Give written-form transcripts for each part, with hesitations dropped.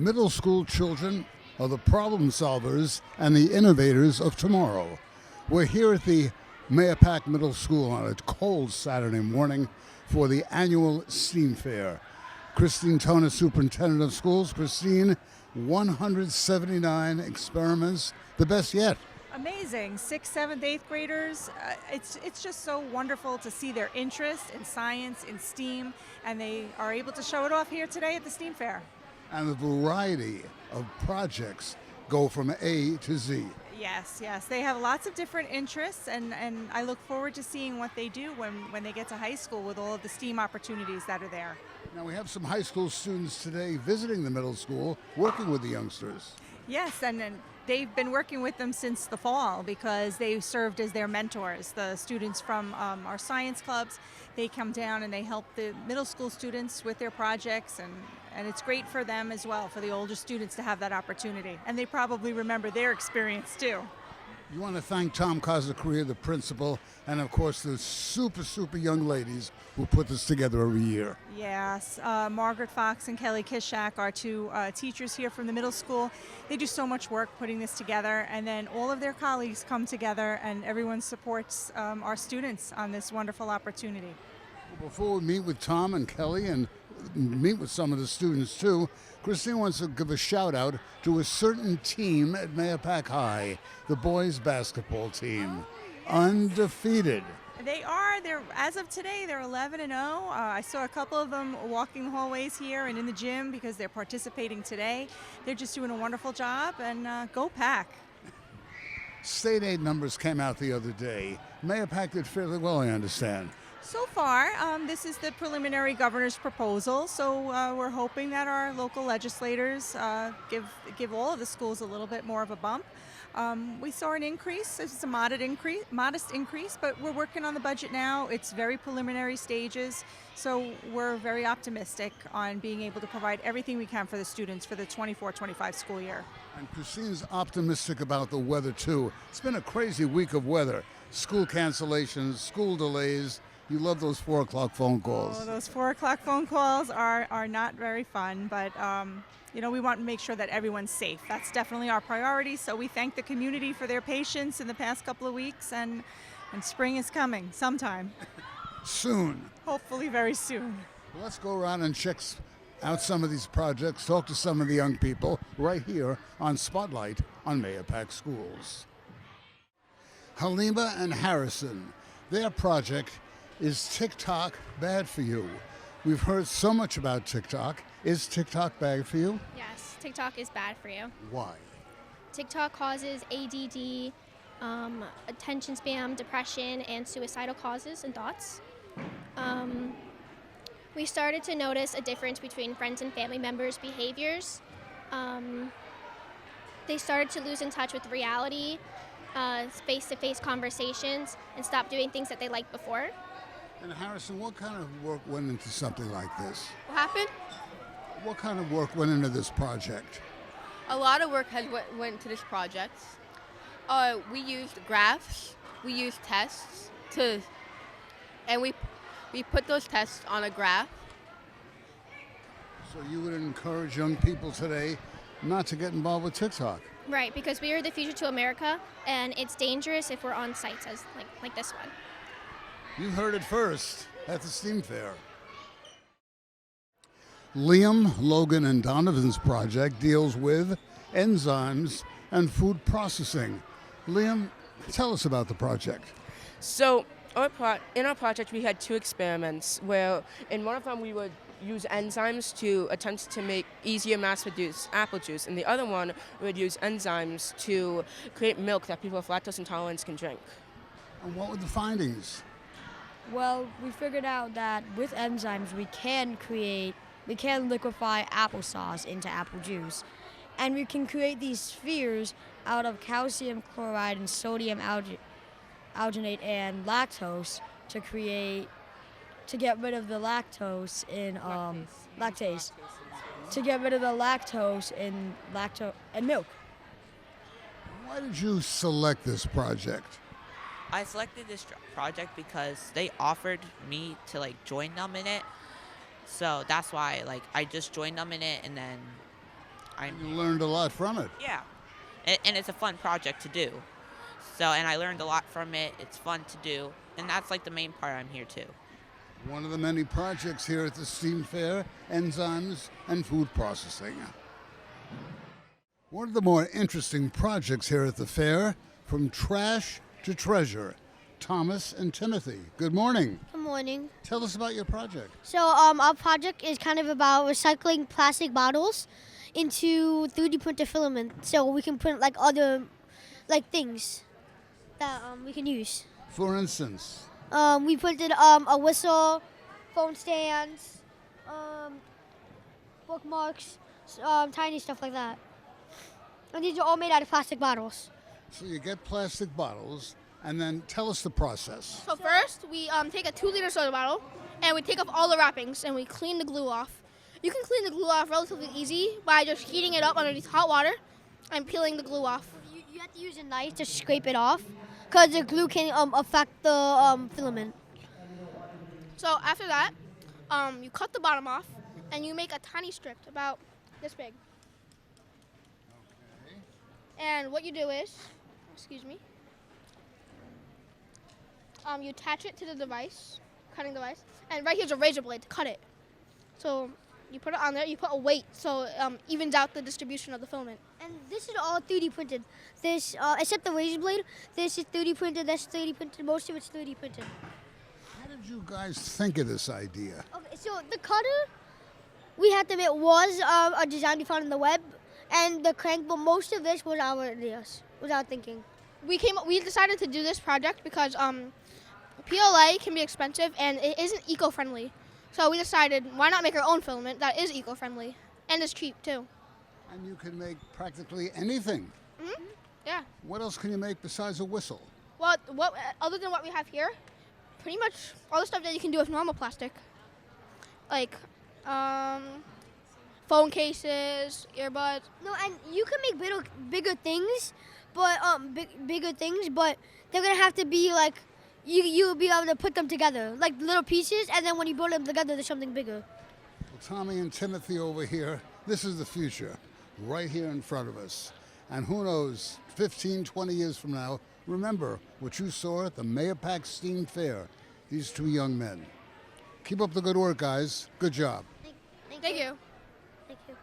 Middle school children are the problem solvers and the innovators of tomorrow. We're here at the Mahopac Middle School on a cold Saturday morning for the annual STEAM Fair. Christine Toner, Superintendent of Schools. Christine, 179 experiments, the best yet. Amazing. 6th, 7th, 8th graders. It's just so wonderful to see their interest in science, in STEAM, and they are able to show it off here today at the STEAM Fair. And the variety of projects go from A to Z. Yes. They have lots of different interests, and I look forward to seeing what they do when they get to high school with all of the STEAM opportunities that are there. Now we have some high school students today visiting the middle school, working with the youngsters. Yes, and they've been working with them since the fall because they served as their mentors. The students from our science clubs, they come down and they help the middle school students with their projects, and it's great for them as well, for the older students to have that opportunity. And they probably remember their experience too. You want to thank Tom Kazakria, the principal, and of course the super young ladies who put this together every year. Yes, Margaret Fox and Kelly Kishak are two teachers here from the middle school. They do so much work putting this together, and then all of their colleagues come together and everyone supports our students on this wonderful opportunity. Well, before we meet with Tom and Kelly and meet with some of the students too, Christine wants to give a shout out to a certain team at Mahopac High, the boys basketball team. Undefeated. As of today, they're 11-0. I saw a couple of them walking the hallways here and in the gym because they're participating today. They're just doing a wonderful job, and go Pack. State aid numbers came out the other day. Mahopac did fairly well, I understand. So far, this is the preliminary governor's proposal, so we're hoping that our local legislators give all of the schools a little bit more of a bump. We saw an increase. It's a modest increase, but we're working on the budget now. It's very preliminary stages, so we're very optimistic on being able to provide everything we can for the students for the 24-25 school year. And Christine's optimistic about the weather too. It's been a crazy week of weather. School cancellations, school delays. You love those 4 o'clock phone calls. Oh, those 4 o'clock phone calls are not very fun, but we want to make sure that everyone's safe. That's definitely our priority, so we thank the community for their patience in the past couple of weeks, and spring is coming sometime. Soon. Hopefully very soon. Well, let's go around and check out some of these projects, talk to some of the young people right here on Spotlight on Mahopac Schools. Halima and Harrison, their project is TikTok bad for you? We've heard so much about TikTok. Is TikTok bad for you? Yes, TikTok is bad for you. Why? TikTok causes ADD, attention span, depression, and suicidal causes and thoughts. We started to notice a difference between friends and family members' behaviors. They started to lose in touch with reality, face-to-face conversations, and stop doing things that they liked before. And Harrison, what kind of work went into something like this? What happened? What kind of work went into this project? A lot of work went into this project. We used graphs, we used tests and we put those tests on a graph. So you would encourage young people today not to get involved with TikTok? Right, because we are the future to America, and it's dangerous if we're on sites as like this one. You heard it first at the STEAM Fair. Liam, Logan, and Donovan's project deals with enzymes and food processing. Liam, tell us about the project. So in our project, we had 2 experiments where in one of them we would use enzymes to attempt to make easier mass-produced apple juice. In the other one, we would use enzymes to create milk that people with lactose intolerance can drink. And what were the findings? Well, we figured out that with enzymes we can liquefy applesauce into apple juice. And we can create these spheres out of calcium chloride and sodium alginate and lactose to get rid of the lactose in lactase. To get rid of the lactose in milk. Why did you select this project? I selected this project because they offered me to join them in it. So that's why I just joined them in it, and then You learned a lot from it. Yeah, and it's a fun project to do. So, and I learned a lot from it. It's fun to do, and that's like the main part I'm here too. One of the many projects here at the STEAM Fair, enzymes and food processing. One of the more interesting projects here at the fair, from trash to treasure. Thomas and Timothy, good morning. Good morning. Tell us about your project. So our project is kind of about recycling plastic bottles into 3D printed filament, so we can print like other things that we can use. For instance? We printed a whistle, phone stands, bookmarks, tiny stuff like that. And these are all made out of plastic bottles. So you get plastic bottles, and then tell us the process. So first, we take a 2-liter soda bottle, and we take off all the wrappings, and we clean the glue off. You can clean the glue off relatively easy by just heating it up underneath hot water and peeling the glue off. You have to use a knife to scrape it off, because the glue can affect the filament. So after that, you cut the bottom off, and you make a tiny strip about this big. Okay. And what you do is, you attach it to the device, cutting device, and right here's a razor blade to cut it. So you put it on there, you put a weight so it evens out the distribution of the filament. And this is all 3D printed. This, except the razor blade, this is 3D printed, that's 3D printed, most of it's 3D printed. How did you guys think of this idea? Okay, so the cutter we had to make was a design we found on the web, and the crank, but most of this was our ideas, was our thinking. We decided to do this project because PLA can be expensive and it isn't eco-friendly. So we decided, why not make our own filament that is eco-friendly and is cheap too. And you can make practically anything. Mm-hmm. Yeah. What else can you make besides a whistle? Well, other than what we have here, pretty much all the stuff that you can do with normal plastic, like phone cases, earbuds. No, and you can make bigger things, but bigger things, but they're gonna have to be like you'll be able to put them together, like little pieces, and then when you build them together, there's something bigger. Well, Tommy and Timothy over here, this is the future, right here in front of us. And who knows, 15, 20 years from now, remember what you saw at the Mayapack STEAM Fair, these two young men. Keep up the good work, guys. Good job. Thank you. Thank you.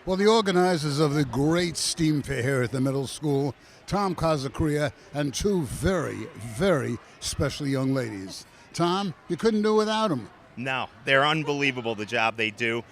Well, the organizers of the great STEAM Fair here at the middle school, Tom Kazakuria and two very, very special young ladies. Tom, you couldn't do without them. No, they're unbelievable, the job they do.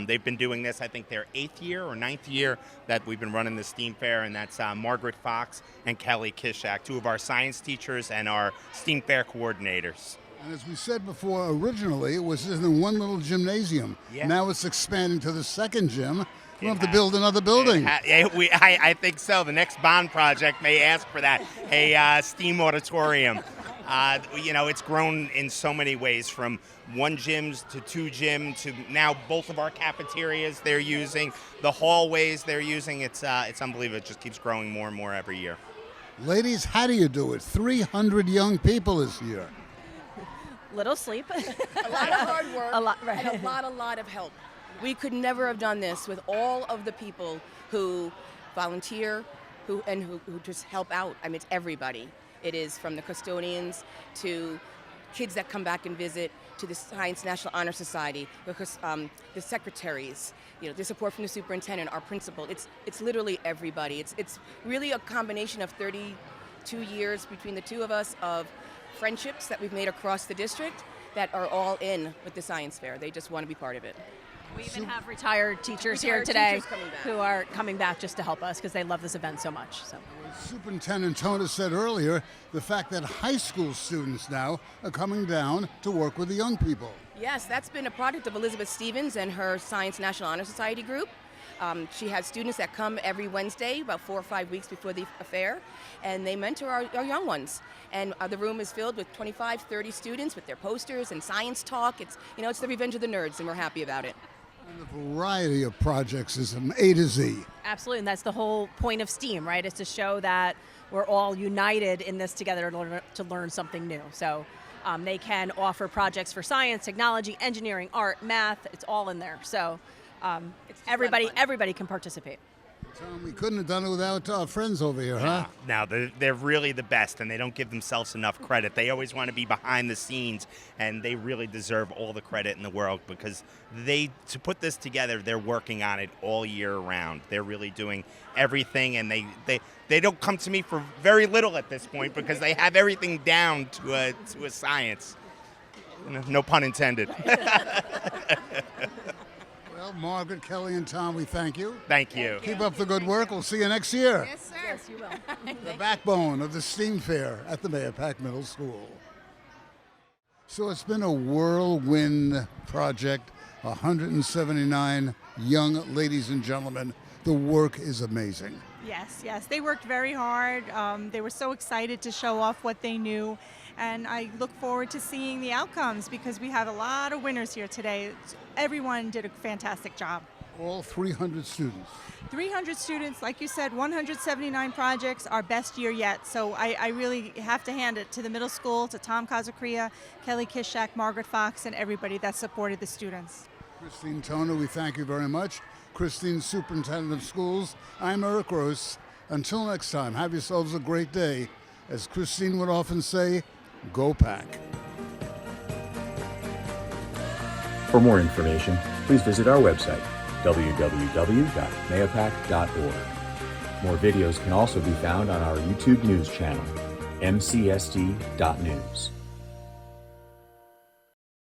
They've been doing this, I think, their 8th year or 9th year that we've been running the STEAM Fair, and that's Margaret Fox and Kelly Kishak, two of our science teachers and our STEAM Fair coordinators. And as we said before, originally it was in one little gymnasium. Yeah. Now it's expanding to the second gym. We'll have to build another building. I think so. The next bond project may ask for that, a STEAM auditorium. It's grown in so many ways, from one gym to two gym to now both of our cafeterias they're using, the hallways they're using. It's unbelievable. It just keeps growing more and more every year. Ladies, how do you do it? 300 young people this year. Little sleep. A lot of hard work. A lot, right. And a lot of help. We could never have done this with all of the people who volunteer, who just help out. I mean, it's everybody. It is from the custodians to kids that come back and visit, to the Science National Honor Society, because the secretaries, the support from the superintendent, our principal. It's literally everybody. It's really a combination of 32 years between the two of us of friendships that we've made across the district that are all in with the science fair. They just want to be part of it. We even have retired teachers here today who are coming back just to help us because they love this event so much. So. Superintendent Tona said earlier the fact that high school students now are coming down to work with the young people. Yes, that's been a product of Elizabeth Stevens and her Science National Honor Society group. She has students that come every Wednesday, about 4 or 5 weeks before the fair, and they mentor our young ones. And the room is filled with 25, 30 students with their posters and science talk. It's the revenge of the nerds, and we're happy about it. And the variety of projects is from A to Z. Absolutely, and that's the whole point of STEAM, right? Is to show that we're all united in this together to learn something new. So they can offer projects for science, technology, engineering, art, math. It's all in there. So everybody can participate. Tom, we couldn't have done it without our friends over here, huh? No, they're really the best, and they don't give themselves enough credit. They always want to be behind the scenes, and they really deserve all the credit in the world because to put this together, they're working on it all year round. They're really doing everything, and they don't come to me for very little at this point because they have everything down to a science. No pun intended. Well, Margaret, Kelly, and Tom, we thank you. Thank you. Keep up the good work. We'll see you next year. Yes, sir. Yes, you will. The backbone of the STEAM Fair at the Mahopac Middle School. So it's been a whirlwind project, 179 young ladies and gentlemen. The work is amazing. Yes, they worked very hard. They were so excited to show off what they knew. And I look forward to seeing the outcomes because we have a lot of winners here today. Everyone did a fantastic job. All 300 students. 300 students, like you said, 179 projects, our best year yet. So I really have to hand it to the middle school, to Tom Kazacria, Kelly Kishak, Margaret Fox, and everybody that supported the students. Christine Toner, we thank you very much. Christine, Superintendent of Schools. I'm Eric Gross. Until next time, have yourselves a great day. As Christine would often say, go Pack. For more information, please visit our website, www.mahopac.org. More videos can also be found on our YouTube news channel, mcsd.news.